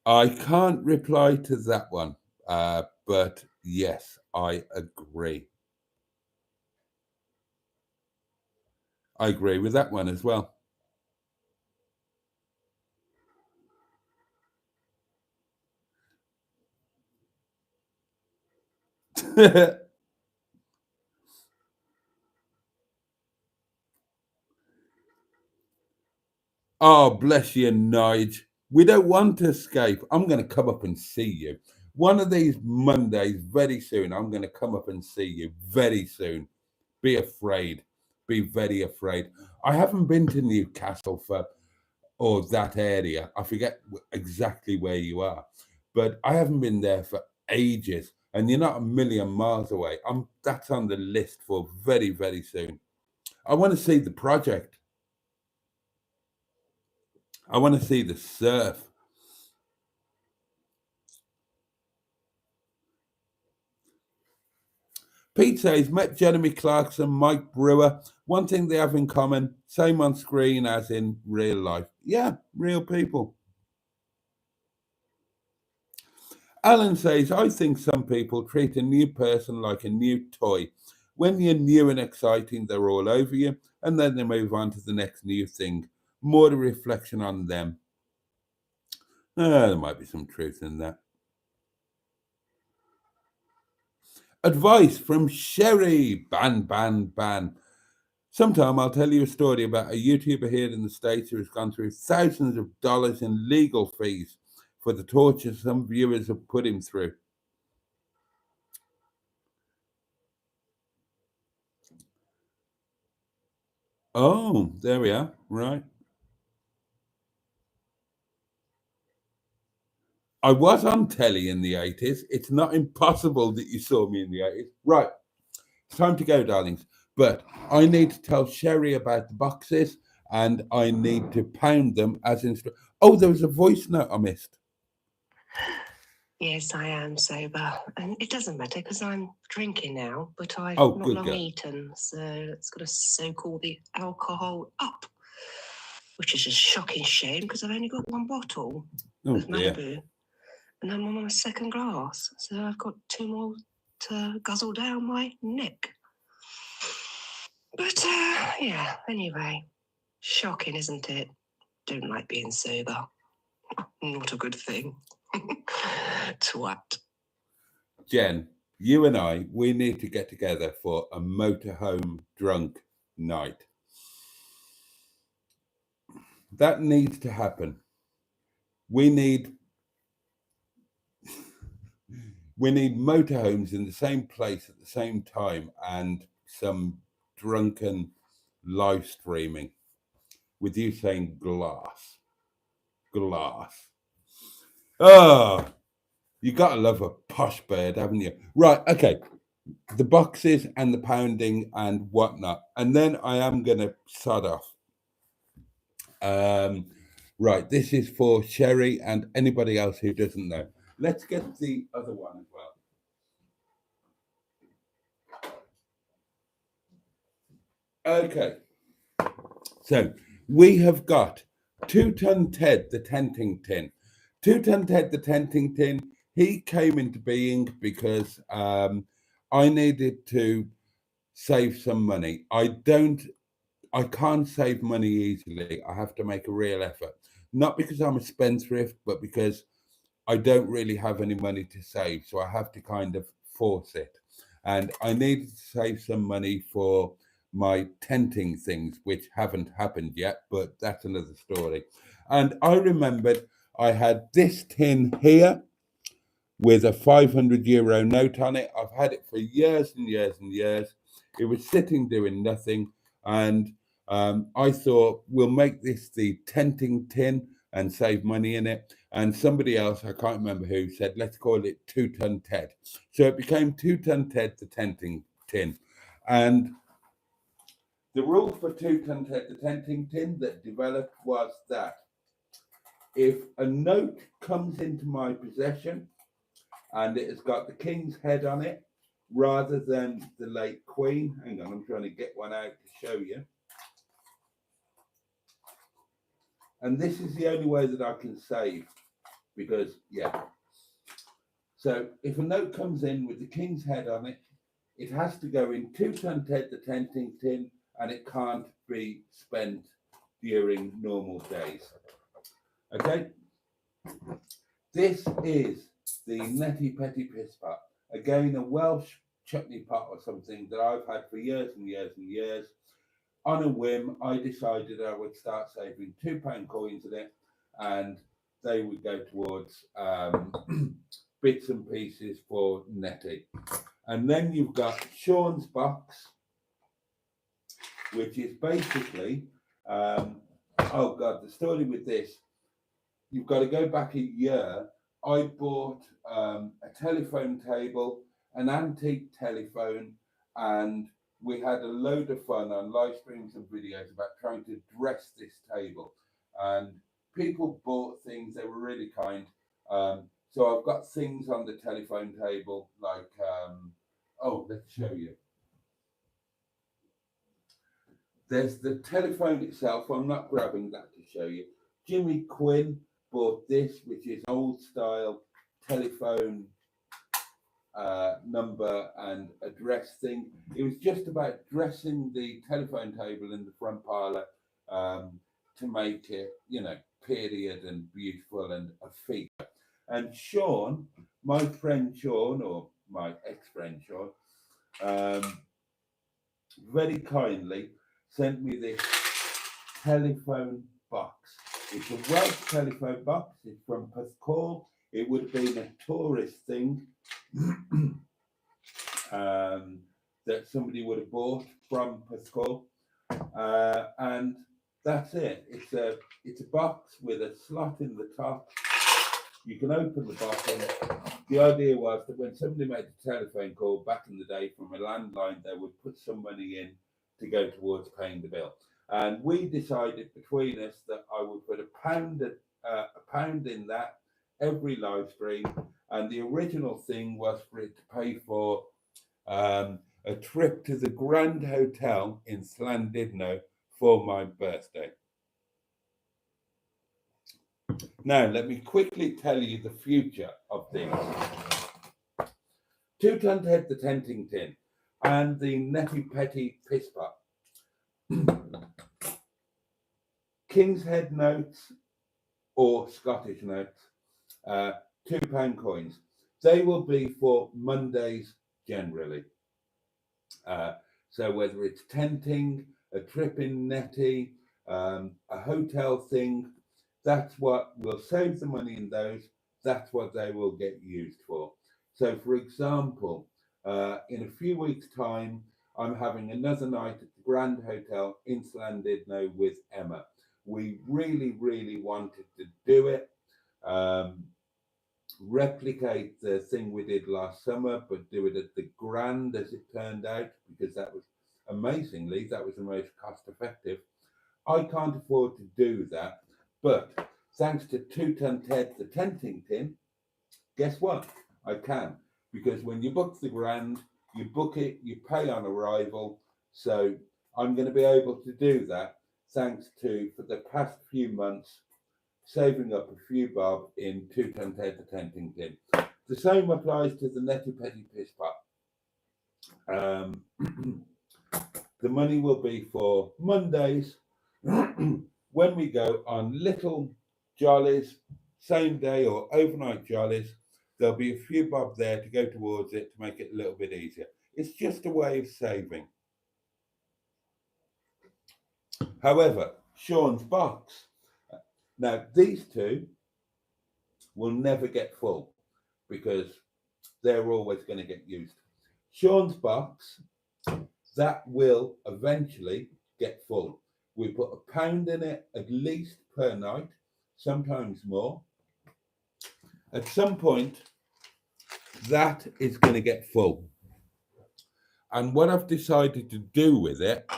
I can't reply to that one, but yes, I agree. I agree with that one as well. Oh, bless you, Nige. We don't want to escape. I'm going to come up and see you. One of these Mondays, very soon, I'm going to come up and see you very soon. Be afraid. Be very afraid. I haven't been to Newcastle for or that area. I forget exactly where you are, but I haven't been there for ages, and you're not a million miles away. That's on the list for very, very soon. I want to see the project. I want to see the surf. Pete says, met Jeremy Clarkson, Mike Brewer. One thing they have in common, same on screen as in real life. Yeah, real people. Alan says, I think some people treat a new person like a new toy. When you're new and exciting, they're all over you, and then they move on to the next new thing. More a reflection on them. There might be some truth in that. Advice from Sherry. Ban. Sometime I'll tell you a story about a YouTuber here in the States who has gone through thousands of dollars in legal fees for the torture some viewers have put him through. Oh, there we are. Right. I was on telly in the 80s. It's not impossible that you saw me in the 80s. Right. It's time to go, darlings. But I need to tell Sherry about the boxes and I need to pound them as instructed. Oh, there was a voice note I missed. Yes, I am sober. And it doesn't matter because I'm drinking now, but I've Oh, not good long girl. eaten. So it's got to soak all the alcohol up, which is a shocking shame because I've only got one bottle Oh, of dear. Malibu. And I'm on my second glass. So I've got 2 more to guzzle down my neck. But yeah, anyway, shocking, isn't it? Don't like being sober. Not a good thing. Twat. Jen, you and I, we need to get together for a motorhome drunk night. That needs to happen. We need motorhomes in the same place at the same time and some drunken live streaming with you saying glass. Oh, you gotta love a posh bird, haven't you? Right, okay. The boxes and the pounding and whatnot. And then I am gonna sod off. Right, this is for Sherry and anybody else who doesn't know. Let's get the other one as well. Okay, so we have got 2-Ton Ted, the tenting tin. 2-Ton Ted, the tenting tin, he came into being because I needed to save some money. I can't save money easily. I have to make a real effort. Not because I'm a spendthrift, but because I don't really have any money to save. So I have to kind of force it. And I needed to save some money for my tenting things, which haven't happened yet, but that's another story. And I remembered I had this tin here with a €500 note on it. I've had it for years and years and years. It was sitting doing nothing. And I thought we'll make this the tenting tin and save money in it. And somebody else, I can't remember who, said, let's call it 2-Ton Ted. So it became 2-Ton Ted, the tenting tin. And the rule for 2-Ton Ted, the tenting tin that developed was that if a note comes into my possession and it has got the king's head on it rather than the late queen, hang on, I'm trying to get one out to show you. And this is the only way that I can save because, yeah. So if a note comes in with the king's head on it, it has to go in 2-Ton Ted, the tenting tin, and it can't be spent during normal days. Okay? This is the Netty Petty Piss Pot. Again, a Welsh chutney pot or something that I've had for years and years and years. On a whim, I decided I would start saving £2 coins in it, and they would go towards bits and pieces for Netty. And then you've got Sean's box, which is basically, I Oh God, the story with this, you've got to go back a year. I bought a telephone table, an antique telephone, and we had a load of fun on live streams and videos about trying to dress this table. And people bought things, they were really kind. So I've got things on the telephone table like, oh, let's show you. There's the telephone itself. I'm not grabbing that to show you. Jimmy Quinn bought this, which is old style telephone number and address thing. It was just about dressing the telephone table in the front parlour to make it, you know, period and beautiful and a feature. And Sean, my friend Sean, or my ex-friend Sean, very kindly sent me this telephone box. It's a Welsh telephone box. It's from Pascal. It would have been a tourist thing that somebody would have bought from Pascal, and that's it. It's a box with a slot in the top. You can open the bottom. The idea was that when somebody made a telephone call back in the day from a landline, they would put some money in to go towards paying the bill. And we decided between us that I would put a pound in that every live stream. And the original thing was for it to pay for a trip to the Grand Hotel in Llandudno for my birthday. Now, let me quickly tell you the future of things. 2 Ton Ted the Tenting Tin and the Netty Petty Piss Pot. King's Head notes or Scottish notes, £2 coins. They will be for Mondays generally. So whether it's tenting, a trip in Netty, a hotel thing, that's what we'll save the money in those. That's what they will get used for. So, for example, in a few weeks' time, I'm having another night at the Grand Hotel in Llandudno with Emma. We really, really wanted to do it, replicate the thing we did last summer, but do it at the Grand, as it turned out, because that was amazingly, that was the most cost effective. I can't afford to do that. But thanks to 2 Ton Ted the Tenting Tin, guess what? I can. Because when you book the Grand, you book it, you pay on arrival. So I'm going to be able to do that thanks to, for the past few months, saving up a few bob in 2 Ton Ted the Tenting Tin. The same applies to the Netty Petty Piss Pot. The money will be for Mondays when we go on little jollies, same day or overnight jollies. There'll be a few bob there to go towards it to make it a little bit easier. It's just a way of saving. However, Sean's box, now these two will never get full because they're always going to get used. Sean's box, that will eventually get full. We put £1 in it at least per night, sometimes more. At some point, that is going to get full. And what I've decided to do with it,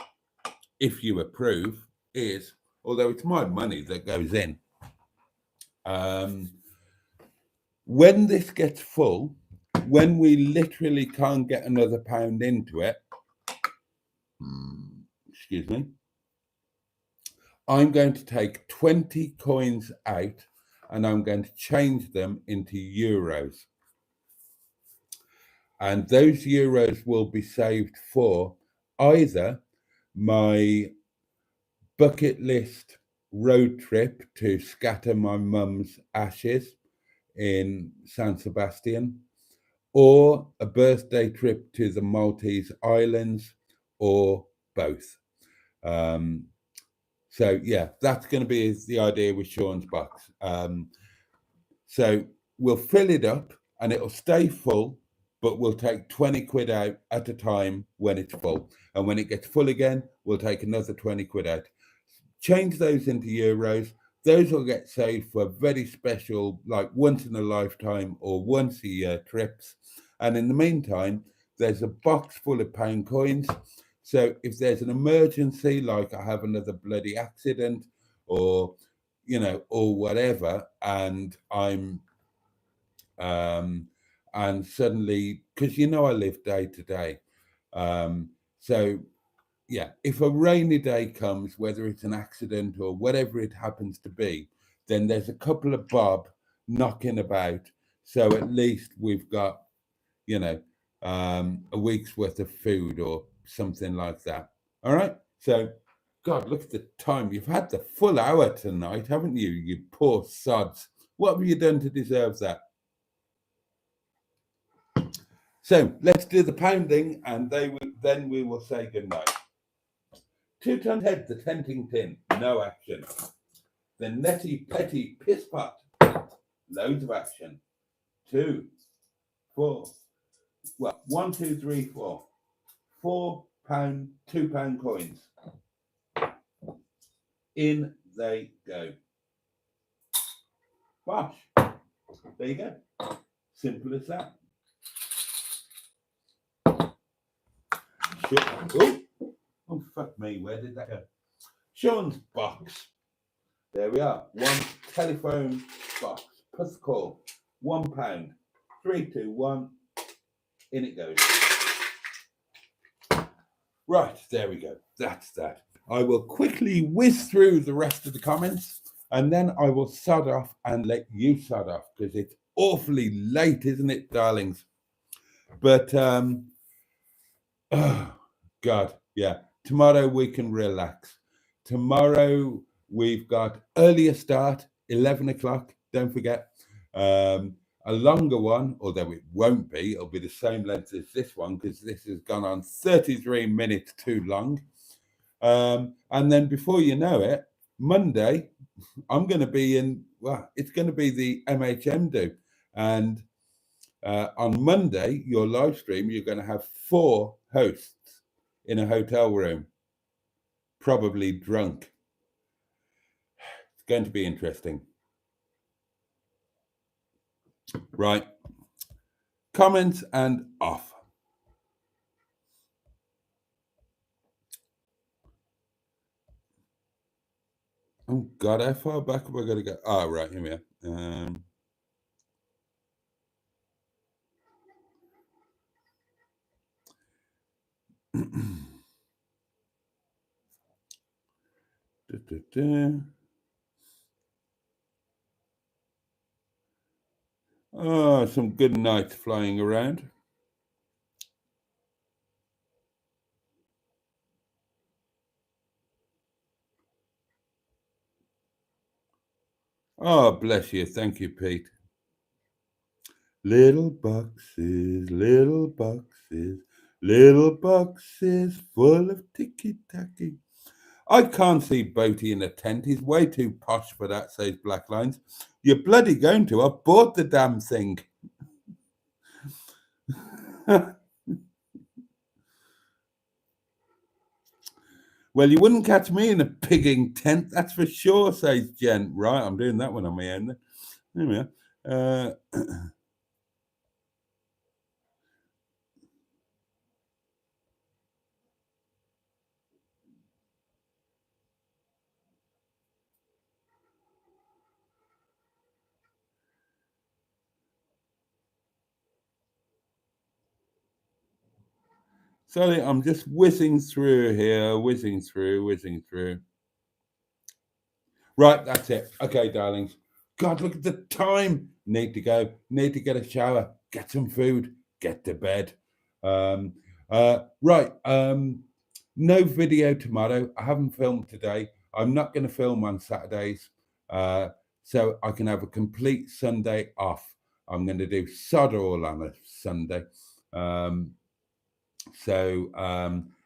if you approve, is, although it's my money that goes in, when this gets full, when we literally can't get another £1 into it, excuse me, I'm going to take 20 coins out and I'm going to change them into euros. And those euros will be saved for either my bucket list road trip to scatter my mum's ashes in San Sebastian, or a birthday trip to the Maltese Islands, or both. So yeah, that's going to be the idea with Sean's box. So we'll fill it up and it'll stay full, but we'll take 20 quid out at a time when it's full. And when it gets full again, we'll take another 20 quid out. change those into euros. Those will get saved for very special, like once in a lifetime or once a year trips. And in the meantime, there's a box full of pound coins. So if there's an emergency, like I have another bloody accident or, or whatever, and and suddenly, because I live day to day. So yeah, if a rainy day comes, whether it's an accident or whatever it happens to be, then there's a couple of bob knocking about. So at least we've got, a week's worth of food or something like that. All right. So, God, look at the time. You've had the full hour tonight, haven't you? You poor sods. What have you done to deserve that? So let's do the pounding, and then we will say goodnight. 2 ton head, the tenting tin, no action. The netty petty piss pot, loads of action. 2, 4, well, 1, 2, 3, 4. £4, £2 coins. In they go. Bosh. There you go. Simple as that. Oh, fuck me. Where did that go? Sean's box. There we are. 1 telephone box. Plus call. £1. 3, 2, 1. In it goes. Right, there we go. That's that. I will quickly whiz through the rest of the comments, and then I will sod off and let you sod off, because it's awfully late, isn't it, darlings? But, oh, God, yeah. Tomorrow we can relax. Tomorrow we've got earlier start, 11 o'clock, don't forget. A longer one, although it won't be, it'll be the same length as this one, because this has gone on 33 minutes too long. And then before you know it, Monday, I'm going to be it's going to be the MHM do. And on Monday, your live stream, you're going to have 4 hosts in a hotel room, probably drunk. It's going to be interesting. Right. Comments and off. Oh, God, how far back have I got to go? Oh, right, here we are. Oh, some good nights flying around. Oh, bless you. Thank you, Pete. Little boxes, little boxes, little boxes full of ticky-tacky. I can't see Boaty in a tent. He's way too posh for that, says Black Lines. You're bloody going to. I bought the damn thing. Well, you wouldn't catch me in a pigging tent, that's for sure, says Jen. Right, I'm doing that one on my own then. There we are. Sorry, I'm just whizzing through here, whizzing through. Right, that's it. Okay, darlings. God, look at the time. Need to go. Need to get a shower. Get some food. Get to bed. Right. No video tomorrow. I haven't filmed today. I'm not going to film on Saturdays, so I can have a complete Sunday off. I'm going to do sod all on a Sunday.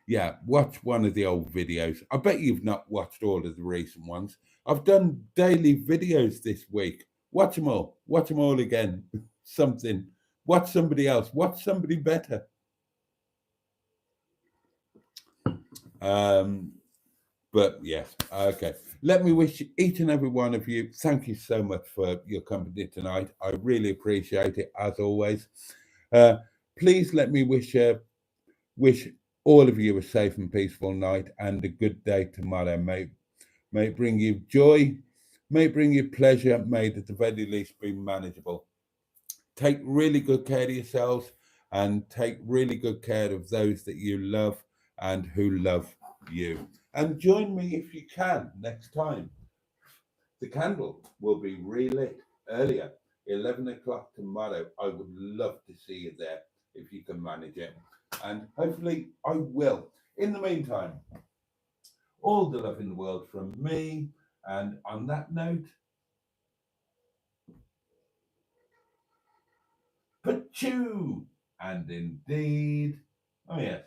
Yeah, watch one of the old videos. I bet you've not watched all of the recent ones. I've done daily videos this week. Watch them all. Watch them all again. Something. Watch somebody else. Watch somebody better. But yes, okay. Let me wish each and every one of you, thank you so much for your company tonight. I really appreciate it, as always. Please let me wish all of you a safe and peaceful night and a good day tomorrow. May it bring you joy, may it bring you pleasure, may it at the very least be manageable. Take really good care of yourselves and take really good care of those that you love and who love you. And join me if you can next time. The candle will be relit earlier, 11 o'clock tomorrow. I would love to see you there if you can manage it. And hopefully I will. In the meantime, all the love in the world from me. And on that note, Pachoo! And indeed, oh yes,